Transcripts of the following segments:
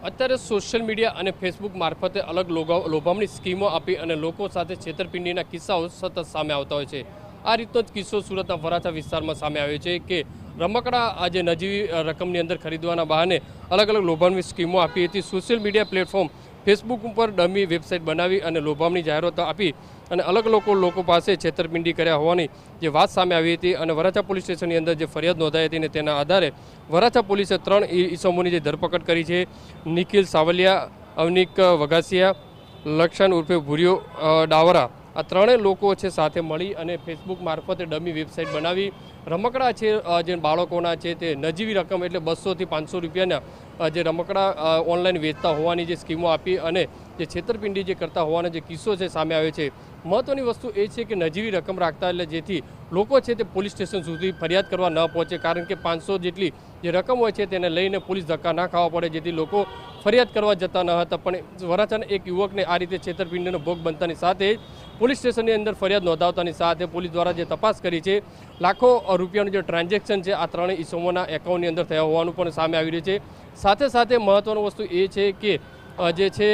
અત્યારે social media અને Facebook મારફતે અલગ લોભામણી સ્કીમો આપી અને લોકો સાથે છેતરપિંડીના કિસ્સાઓ સતત સામે આવતા હોય છે। આ રીતનો જ કિસ્સો સુરતના વરાછા વિસ્તારમાં સામે આવ્યો છે કે રમકડા આજે નજીવી રકમની અંદર ખરીદવાના બહાને અલગ અલગ લોભામણી સ્કીમો આપી હતી। સોશિયલ મીડિયા પ્લેટફોર્મ ફેસબુક ઉપર ડમી વેબસાઇટ બનાવી અને લોભામણી જાહેરાતો આપી અને અલગ લોકો પાસે છેતરપિંડી કર્યા હોવાની જે વાત સામે આવી હતી અને વરાછા પોલીસ સ્ટેશનની અંદર જે ફરિયાદ નોંધાઈ હતી ને તેના આધારે વરાછા પોલીસે 3 ઈસમોની જે ધરપકડ કરી છે। નિખિલ સાવલિયા, અવનિક વઘાસિયા, લક્ષણ ઉર્ફે ભૂરિયો ડાવરા, આ 3 લોકો છે સાથે મળી અને ફેસબુક મારફતે ડમી વેબસાઇટ બનાવી રમકડા છે જે બાળકોના છે તે નજીવી રકમ એટલે 200 થી 500 રૂપિયાના જે રમકડા ઓનલાઈન વેચતા હોવાની જે સ્કીમો આપી અને જે છેતરપિંડી જે કરતા હોવાનો જે કિસ્સો છે સામે આવ્યો છે। મહત્વની વસ્તુ એ છે કે નજીવી રકમ રાખતા એટલે જેથી લોકો છે તે પોલીસ સ્ટેશન સુધી ફરિયાદ કરવા ન પહોંચે, કારણ કે 500 જેટલી જે રકમ હોય છે તેને લઈને પોલીસ ધક્કા ના ખાવા પડે, જેથી લોકો ફરિયાદ કરવા જતા ન હતા। પણ વરાછાના એક યુવકને આ રીતે છેતરપિંડીનો ભોગ બનતાની સાથે પોલીસ સ્ટેશનની અંદર ફરિયાદ નોંધાવતાની સાથે પોલીસ દ્વારા જે તપાસ કરી છે લાખો રૂપિયાનું જે ટ્રાન્ઝેક્શન છે આ 3 ઈસમોના એકાઉન્ટની અંદર થયા હોવાનું પણ સામે આવી રહ્યું છે। સાથે સાથે મહત્વની વસ્તુ એ છે કે જે છે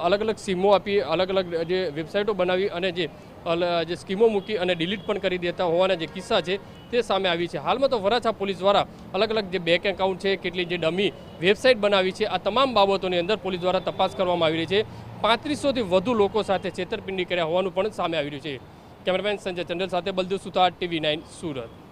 અલગ અલગ સ્કીમો આપી, અલગ અલગ જે વેબસાઇટો બનાવી અને જે સ્કીમો મૂકી અને ડિલીટ પણ કરી દેતા હોવાના જે કિસ્સા છે તે સામે આવી છે। હાલમાં તો વરાછા પોલીસ દ્વારા અલગ અલગ જે બેંક એકાઉન્ટ છે, કેટલી જે ડમી વેબસાઇટ બનાવી છે, આ તમામ બાબતોની અંદર પોલીસ દ્વારા તપાસ કરવામાં આવી રહી છે। 3500 થી વધુ લોકો સાથે છેતરપિંડી કર્યા હોવાનું પણ સામે આવી રહ્યું છે। કેમેરામેન સંજય ચંડલ સાથે બલદેવ સુતાર, TV9 સુરત।